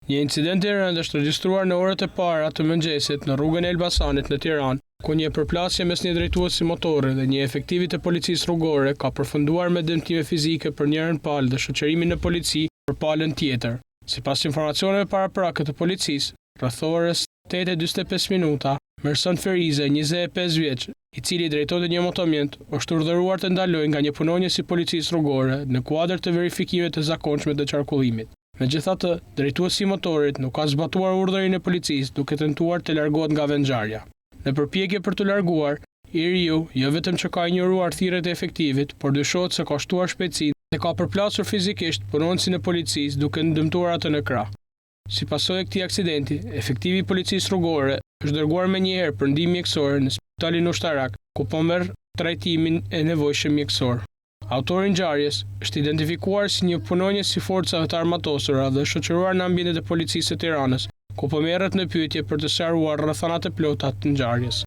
Një incident i rëndë është regjistruar në orët e para të mëngjesit në rrugën e Elbasanit në Tiranë, ku një përplasje mes një drejtuesi motori dhe një efektivi të policisë rrugore ka përfunduar me dëmtime fizike për njërin palë dhe shoqërimin në polici për palën tjetër. Sipas informacioneve paraprake të policisë, rreth orës 8:45 minuta, Merson Ferize, 25 vjeç, i cili drejtonte një motomjet, është urdhëruar të ndalojë nga një punonjës i policisë rrugore në kuadër të verifikimeve të zakonshme të qarkullimit. Megjithatë, drejtuesi i motorit nuk ka zbatuar urdhërin e policisë duke tentuar të largohet nga vendngjarja. Në përpjekje për të larguar, i riu jo vetëm që ka injoruar thirrjet e efektivit, por dyshohet se ka shtuar shpejtësinë dhe ka përplasur fizikisht punonësin e policisë duke dëmtuar atë në krah. Si pasojë e këtij aksidenti, efektivi i policisë rrugore është dërguar menjëherë për ndihmë mjekësore në spitalin ushtarak, ku po merr trajtimin e nevojshëm mjekësor. Autori i ngjarjes është identifikuar si një punonjës i forcave të armatosura dhe shoqëruar në ambientet e policisë së Tiranës, ku po merret në pyetje për të sqaruar rrethanat e plota të ngjarjes.